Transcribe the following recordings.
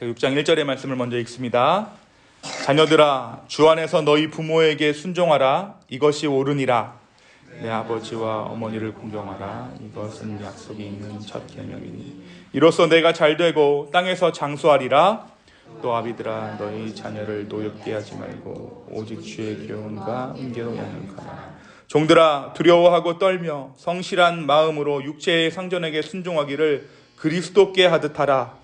제가 6장 1절의 말씀을 먼저 읽습니다. 자녀들아, 주 안에서 너희 부모에게 순종하라. 이것이 옳으니라. 내 아버지와 어머니를 공경하라. 이것은 약속이 있는 첫 계명이니 이로써 내가 잘되고 땅에서 장수하리라. 또 아비들아, 너희 자녀를 노엽게 하지 말고 오직 주의 교훈과 은혜로 양육하라. 종들아, 두려워하고 떨며 성실한 마음으로 육체의 상전에게 순종하기를 그리스도께 하듯 하라.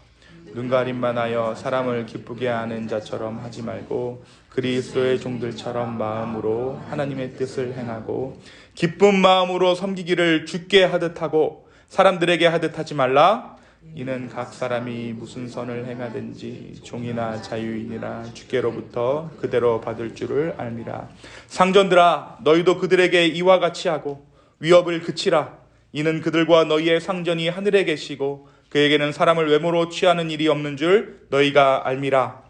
눈가림만 하여 사람을 기쁘게 하는 자처럼 하지 말고 그리스도의 종들처럼 마음으로 하나님의 뜻을 행하고 기쁜 마음으로 섬기기를 주께 하듯 하고 사람들에게 하듯 하지 말라. 이는 각 사람이 무슨 선을 행하든지 종이나 자유인이나 주께로부터 그대로 받을 줄을 알미라. 상전들아, 너희도 그들에게 이와 같이 하고 위협을 그치라. 이는 그들과 너희의 상전이 하늘에 계시고 그에게는 사람을 외모로 취하는 일이 없는 줄 너희가 알미라.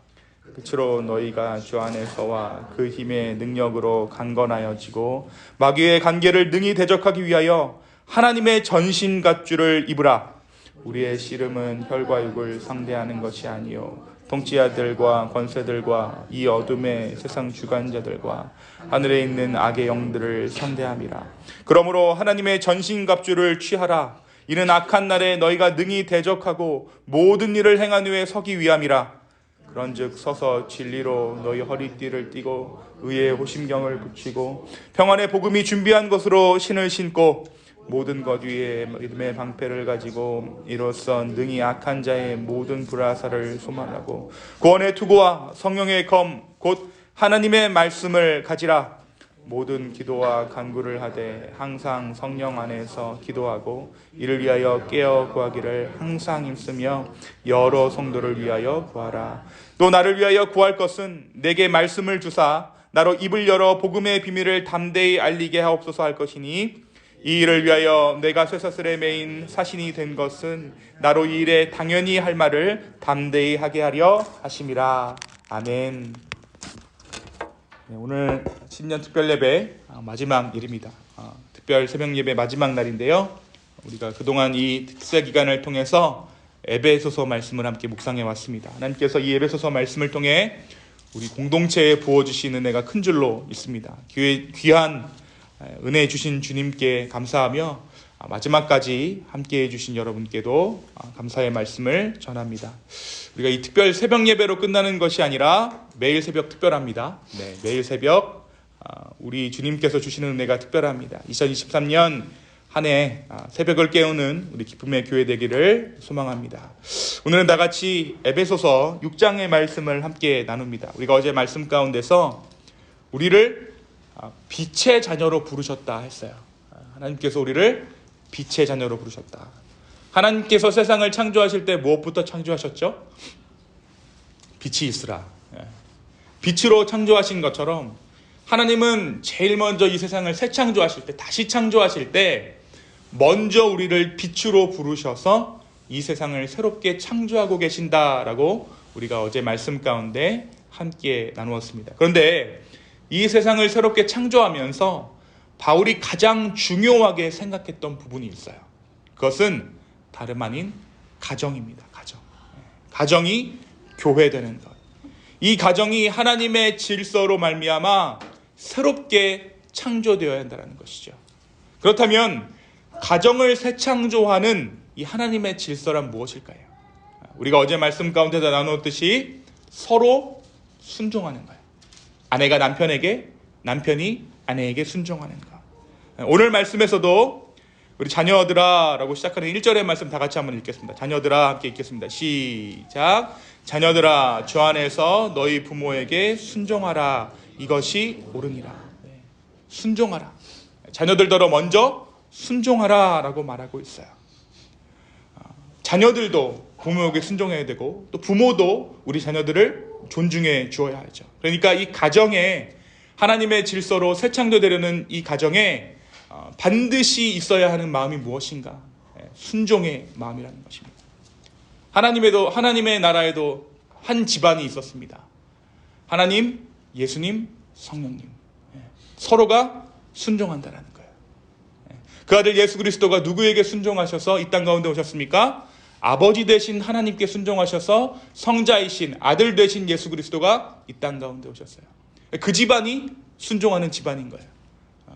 끝으로 너희가 주 안에서와 그 힘의 능력으로 강건하여지고 마귀의 관계를 능히 대적하기 위하여 하나님의 전신갑주를 입으라. 우리의 씨름은 혈과 육을 상대하는 것이 아니요 통치자들과 권세들과 이 어둠의 세상 주관자들과 하늘에 있는 악의 영들을 상대함이라. 그러므로 하나님의 전신갑주를 취하라. 이는 악한 날에 너희가 능히 대적하고 모든 일을 행한 후에 서기 위함이라. 그런즉 서서 진리로 너희 허리띠를 띠고 의의 호심경을 붙이고 평안의 복음이 준비한 것으로 신을 신고 모든 것 위에 믿음의 방패를 가지고 이로써 능히 악한 자의 모든 불화살을 소망하고 구원의 투구와 성령의 검 곧 하나님의 말씀을 가지라. 모든 기도와 간구를 하되 항상 성령 안에서 기도하고 이를 위하여 깨어 구하기를 항상 힘쓰며 여러 성도를 위하여 구하라. 또 나를 위하여 구할 것은 내게 말씀을 주사 나로 입을 열어 복음의 비밀을 담대히 알리게 하옵소서 할 것이니 이 일을 위하여 내가 쇠사슬에 매인 사신이 된 것은 나로 이 일에 당연히 할 말을 담대히 하게 하려 하심이라. 아멘. 네, 오늘 신년 특별 예배 마지막 일입니다. 특별 새벽 예배 마지막 날인데요. 우리가 그동안 이 특세 기간을 통해서 에베소서 말씀을 함께 묵상해 왔습니다. 하나님께서 이 에베소서 말씀을 통해 우리 공동체에 부어주신 은혜가 큰 줄로 믿습니다. 귀한 은혜 주신 주님께 감사하며 마지막까지 함께해 주신 여러분께도 감사의 말씀을 전합니다. 우리가 이 특별 새벽 예배로 끝나는 것이 아니라 매일 새벽 특별합니다. 네, 매일 새벽 우리 주님께서 주시는 은혜가 특별합니다. 2023년 한 해 새벽을 깨우는 우리 기쁨의 교회 되기를 소망합니다. 오늘은 다 같이 에베소서 6장의 말씀을 함께 나눕니다. 우리가 어제 말씀 가운데서 우리를 빛의 자녀로 부르셨다 했어요. 하나님께서 우리를 빛의 자녀로 부르셨다. 하나님께서 세상을 창조하실 때 무엇부터 창조하셨죠? 빛이 있으라. 빛으로 창조하신 것처럼 하나님은 제일 먼저 이 세상을 새 창조하실 때, 다시 창조하실 때 먼저 우리를 빛으로 부르셔서 이 세상을 새롭게 창조하고 계신다라고 우리가 어제 말씀 가운데 함께 나누었습니다. 그런데 이 세상을 새롭게 창조하면서 바울이 가장 중요하게 생각했던 부분이 있어요. 그것은 다름 아닌 가정입니다. 가정이 교회되는 것. 이 가정이 하나님의 질서로 말미암아 새롭게 창조되어야 한다는 것이죠. 그렇다면 가정을 새 창조하는 이 하나님의 질서란 무엇일까요? 우리가 어제 말씀 가운데서 나누었듯이 서로 순종하는 거예요. 아내가 남편에게, 남편이 아내에게 순종하는 것. 오늘 말씀에서도 우리 자녀들아 라고 시작하는 1절의 말씀 다 같이 한번 읽겠습니다. 자녀들아 함께 읽겠습니다. 시작. 자녀들아, 주 안에서 너희 부모에게 순종하라. 이것이 옳으니라. 순종하라. 자녀들더러 먼저 순종하라 라고 말하고 있어요. 자녀들도 부모에게 순종해야 되고 또 부모도 우리 자녀들을 존중해 주어야 하죠. 그러니까 이 가정에 하나님의 질서로 새 창조되려는 이 가정에 반드시 있어야 하는 마음이 무엇인가? 순종의 마음이라는 것입니다. 하나님의 나라에도 한 집안이 있었습니다. 하나님, 예수님, 성령님. 서로가 순종한다는 거예요. 그 아들 예수 그리스도가 누구에게 순종하셔서 이 땅 가운데 오셨습니까? 아버지 되신 하나님께 순종하셔서 성자이신 아들 되신 예수 그리스도가 이 땅 가운데 오셨어요. 그 집안이 순종하는 집안인 거예요.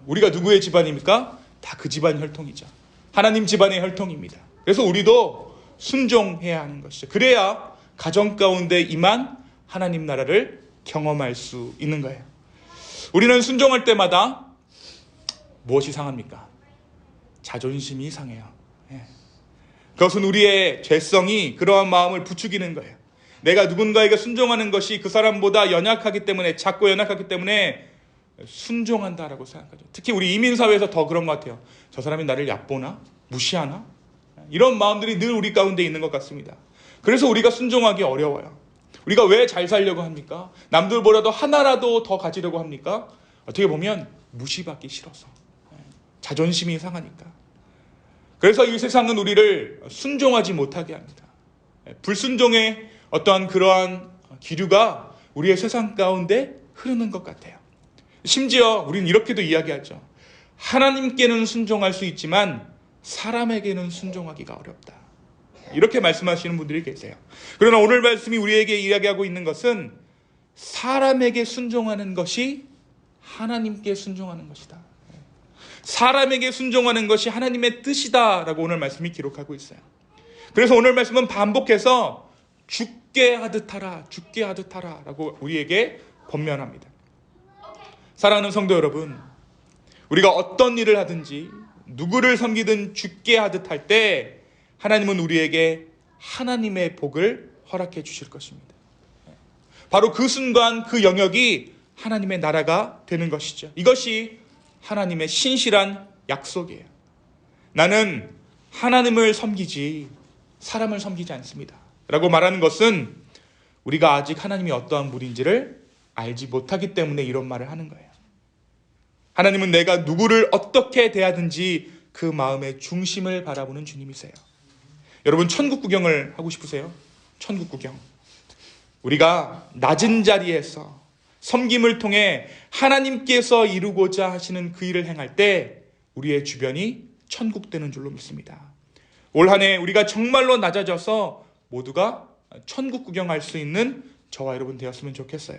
우리가 누구의 집안입니까? 다 그 집안 혈통이죠. 하나님 집안의 혈통입니다. 그래서 우리도 순종해야 하는 것이죠. 그래야 가정 가운데 임한 하나님 나라를 경험할 수 있는 거예요. 우리는 순종할 때마다 무엇이 상합니까? 자존심이 상해요. 그것은 우리의 죄성이 그러한 마음을 부추기는 거예요. 내가 누군가에게 순종하는 것이 그 사람보다 연약하기 때문에, 작고 연약하기 때문에 순종한다라고 생각하죠. 특히 우리 이민사회에서 더 그런 것 같아요. 저 사람이 나를 얕보나? 무시하나? 이런 마음들이 늘 우리 가운데 있는 것 같습니다. 그래서 우리가 순종하기 어려워요. 우리가 왜 잘 살려고 합니까? 남들보다도 하나라도 더 가지려고 합니까? 어떻게 보면 무시받기 싫어서, 자존심이 상하니까. 그래서 이 세상은 우리를 순종하지 못하게 합니다. 불순종의 어떠한 그러한 기류가 우리의 세상 가운데 흐르는 것 같아요. 심지어 우리는 이렇게도 이야기하죠. 하나님께는 순종할 수 있지만 사람에게는 순종하기가 어렵다. 이렇게 말씀하시는 분들이 계세요. 그러나 오늘 말씀이 우리에게 이야기하고 있는 것은 사람에게 순종하는 것이 하나님께 순종하는 것이다. 사람에게 순종하는 것이 하나님의 뜻이다라고 오늘 말씀이 기록하고 있어요. 그래서 오늘 말씀은 반복해서 죽게 하듯 하라, 죽게 하듯 하라라고 우리에게 권면합니다. 사랑하는 성도 여러분, 우리가 어떤 일을 하든지 누구를 섬기든 죽게 하듯 할 때 하나님은 우리에게 하나님의 복을 허락해 주실 것입니다. 바로 그 순간 그 영역이 하나님의 나라가 되는 것이죠. 이것이 하나님의 신실한 약속이에요. 나는 하나님을 섬기지 사람을 섬기지 않습니다 라고 말하는 것은 우리가 아직 하나님이 어떠한 분인지를 알지 못하기 때문에 이런 말을 하는 거예요. 하나님은 내가 누구를 어떻게 대하든지 그 마음의 중심을 바라보는 주님이세요. 여러분, 천국 구경을 하고 싶으세요? 천국 구경. 우리가 낮은 자리에서 섬김을 통해 하나님께서 이루고자 하시는 그 일을 행할 때 우리의 주변이 천국 되는 줄로 믿습니다. 올 한 해 우리가 정말로 낮아져서 모두가 천국 구경할 수 있는 저와 여러분 되었으면 좋겠어요.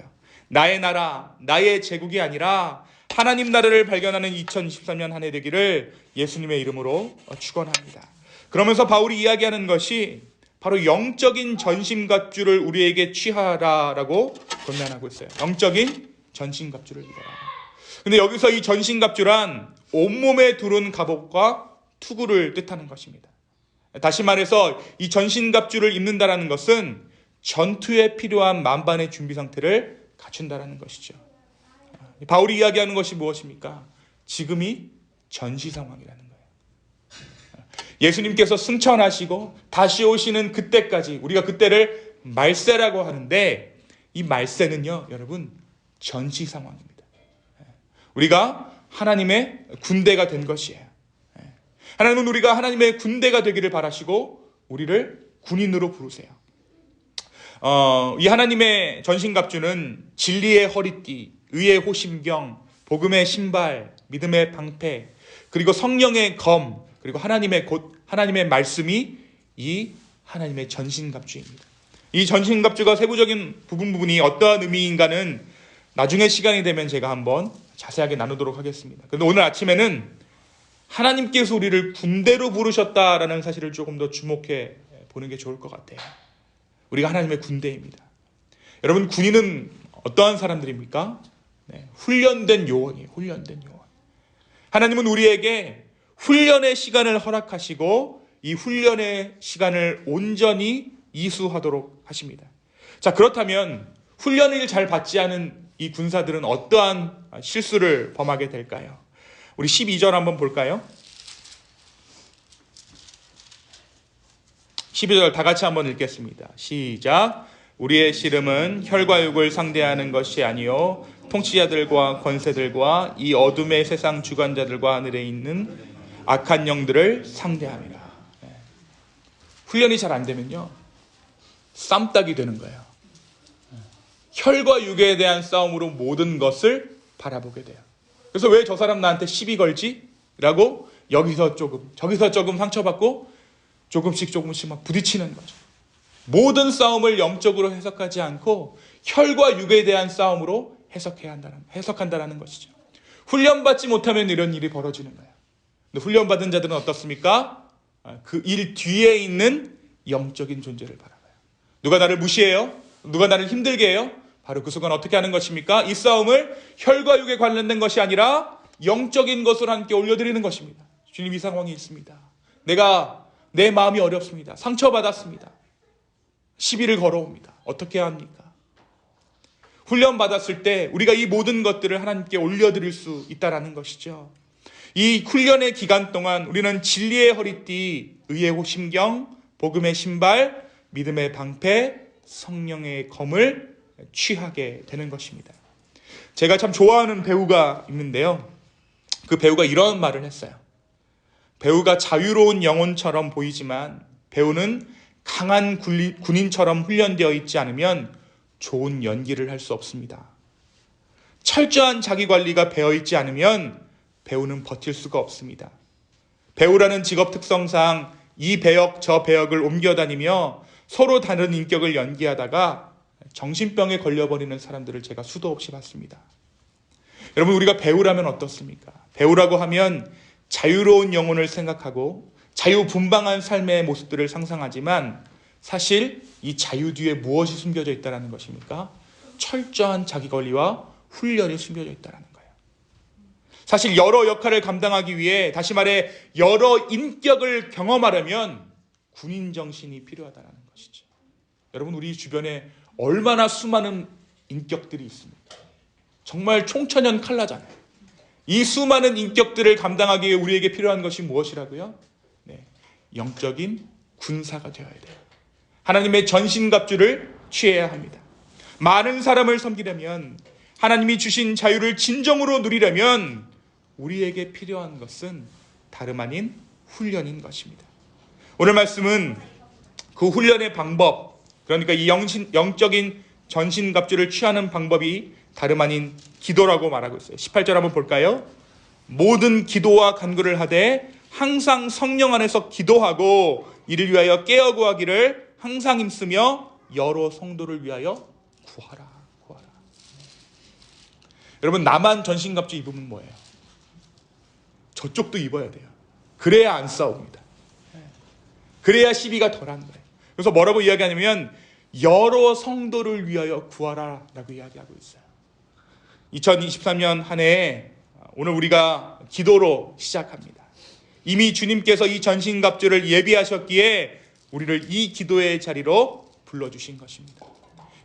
나의 나라, 나의 제국이 아니라 하나님 나라를 발견하는 2023년 한 해 되기를 예수님의 이름으로 축원합니다. 그러면서 바울이 이야기하는 것이 바로 영적인 전신갑주를 우리에게 취하라라고 권면하고 있어요. 영적인 전신갑주를 입어라. 근데 여기서 이 전신갑주란 온몸에 두른 갑옷과 투구를 뜻하는 것입니다. 다시 말해서 이 전신갑주를 입는다라는 것은 전투에 필요한 만반의 준비 상태를 갖춘다라는 것이죠. 바울이 이야기하는 것이 무엇입니까? 지금이 전시 상황이라는 거예요. 예수님께서 승천하시고 다시 오시는 그때까지, 우리가 그때를 말세라고 하는데 이 말세는요, 여러분, 전시 상황입니다. 우리가 하나님의 군대가 된 것이에요. 하나님은 우리가 하나님의 군대가 되기를 바라시고 우리를 군인으로 부르세요. 이 하나님의 전신갑주는 진리의 허리띠, 의의 호심경, 복음의 신발, 믿음의 방패, 그리고 성령의 검, 그리고 하나님의 말씀이 이 하나님의 전신갑주입니다. 이 전신갑주가 세부적인 부분이 어떠한 의미인가는 나중에 시간이 되면 제가 한번 자세하게 나누도록 하겠습니다. 그런데 오늘 아침에는 하나님께서 우리를 군대로 부르셨다라는 사실을 조금 더 주목해 보는 게 좋을 것 같아요. 우리가 하나님의 군대입니다. 여러분, 군인은 어떠한 사람들입니까? 훈련된 요원이에요. 훈련된 요원. 하나님은 우리에게 훈련의 시간을 허락하시고 이 훈련의 시간을 온전히 이수하도록 하십니다. 자, 그렇다면 훈련을 잘 받지 않은 이 군사들은 어떠한 실수를 범하게 될까요? 우리 12절 한번 볼까요? 12절 다 같이 한번 읽겠습니다. 시작. 우리의 씨름은 혈과 육을 상대하는 것이 아니요 통치자들과 권세들과 이 어둠의 세상 주관자들과 하늘에 있는 악한 영들을 상대함이라. 훈련이 잘 안 되면요, 쌈딱이 되는 거예요. 혈과 육에 대한 싸움으로 모든 것을 바라보게 돼요. 그래서 왜 저 사람 나한테 시비 걸지? 라고 여기서 조금 저기서 조금 상처받고 조금씩 막 부딪히는 거죠. 모든 싸움을 영적으로 해석하지 않고 혈과 육에 대한 싸움으로 해석한다는 것이죠. 훈련받지 못하면 이런 일이 벌어지는 거예요. 근데 훈련받은 자들은 어떻습니까? 그 일 뒤에 있는 영적인 존재를 바라봐요. 누가 나를 무시해요? 누가 나를 힘들게 해요? 바로 그 순간 어떻게 하는 것입니까? 이 싸움을 혈과 육에 관련된 것이 아니라 영적인 것으로 함께 올려드리는 것입니다. 주님, 이 상황이 있습니다. 내 마음이 어렵습니다. 상처받았습니다. 시비를 걸어옵니다. 어떻게 해야 합니까? 훈련받았을 때 우리가 이 모든 것들을 하나님께 올려드릴 수 있다는 것이죠. 이 훈련의 기간 동안 우리는 진리의 허리띠, 의의 심경, 복음의 신발, 믿음의 방패, 성령의 검을 취하게 되는 것입니다. 제가 참 좋아하는 배우가 있는데요. 그 배우가 이런 말을 했어요. 배우가 자유로운 영혼처럼 보이지만 배우는 강한 군인처럼 훈련되어 있지 않으면 좋은 연기를 할 수 없습니다. 철저한 자기관리가 배어있지 않으면 배우는 버틸 수가 없습니다. 배우라는 직업 특성상 이 배역 저 배역을 옮겨다니며 서로 다른 인격을 연기하다가 정신병에 걸려버리는 사람들을 제가 수도 없이 봤습니다. 여러분, 우리가 배우라면 어떻습니까? 배우라고 하면 자유로운 영혼을 생각하고 자유분방한 삶의 모습들을 상상하지만 사실 이 자유 뒤에 무엇이 숨겨져 있다는 것입니까? 철저한 자기관리와 훈련이 숨겨져 있다는 거예요. 사실 여러 역할을 감당하기 위해, 다시 말해 여러 인격을 경험하려면 군인 정신이 필요하다는 것이죠. 여러분, 우리 주변에 얼마나 수많은 인격들이 있습니까? 정말 총천연 칼라잖아요. 이 수많은 인격들을 감당하기 위해 우리에게 필요한 것이 무엇이라고요? 영적인 군사가 되어야 돼요. 하나님의 전신갑주를 취해야 합니다. 많은 사람을 섬기려면, 하나님이 주신 자유를 진정으로 누리려면 우리에게 필요한 것은 다름 아닌 훈련인 것입니다. 오늘 말씀은 그 훈련의 방법, 그러니까 이 영적인 전신갑주를 취하는 방법이 다름 아닌 기도라고 말하고 있어요. 18절 한번 볼까요? 모든 기도와 간구를 하되 항상 성령 안에서 기도하고 이를 위하여 깨어 구하기를 항상 힘쓰며 여러 성도를 위하여 구하라. 여러분, 나만 전신갑주 입으면 뭐예요? 저쪽도 입어야 돼요. 그래야 안 싸웁니다. 그래야 시비가 덜한 거예요. 그래서 뭐라고 이야기하냐면 여러 성도를 위하여 구하라 라고 이야기하고 있어요. 2023년 한 해에 오늘 우리가 기도로 시작합니다. 이미 주님께서 이 전신갑주를 예비하셨기에 우리를 이 기도의 자리로 불러주신 것입니다.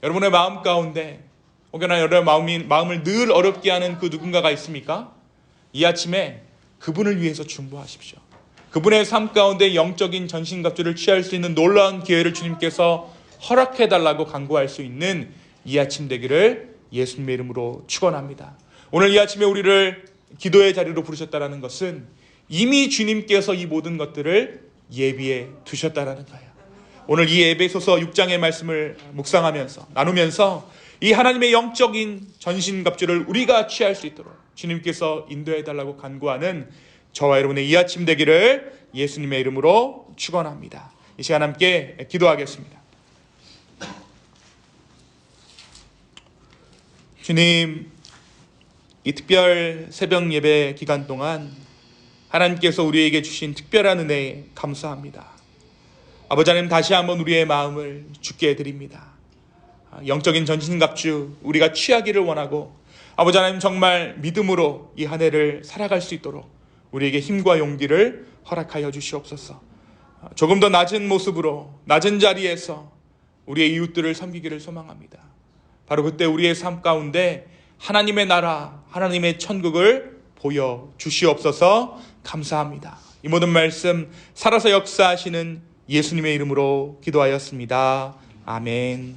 여러분의 마음 가운데 혹여나 여러분의 마음을 늘 어렵게 하는 그 누군가가 있습니까? 이 아침에 그분을 위해서 중보하십시오. 그분의 삶 가운데 영적인 전신갑주를 취할 수 있는 놀라운 기회를 주님께서 허락해달라고 간구할 수 있는 이 아침 되기를 예수님의 이름으로 축원합니다. 오늘 이 아침에 우리를 기도의 자리로 부르셨다는 것은 이미 주님께서 이 모든 것들을 예비해 두셨다는 거예요. 오늘 이 에베소서 6장의 말씀을 묵상하면서 나누면서 이 하나님의 영적인 전신갑주를 우리가 취할 수 있도록 주님께서 인도해달라고 간구하는 저와 여러분의 이 아침 되기를 예수님의 이름으로 축원합니다. 이 시간 함께 기도하겠습니다. 주님, 이 특별 새벽 예배 기간 동안 하나님께서 우리에게 주신 특별한 은혜에 감사합니다. 아버지 하나님, 다시 한번 우리의 마음을 주께 드립니다. 영적인 전신갑주 우리가 취하기를 원하고, 아버지 하나님 정말 믿음으로 이 한 해를 살아갈 수 있도록 우리에게 힘과 용기를 허락하여 주시옵소서. 조금 더 낮은 모습으로 낮은 자리에서 우리의 이웃들을 섬기기를 소망합니다. 바로 그때 우리의 삶 가운데 하나님의 나라, 하나님의 천국을 보여주시옵소서. 감사합니다. 이 모든 말씀 살아서 역사하시는 예수님의 이름으로 기도하였습니다. 아멘.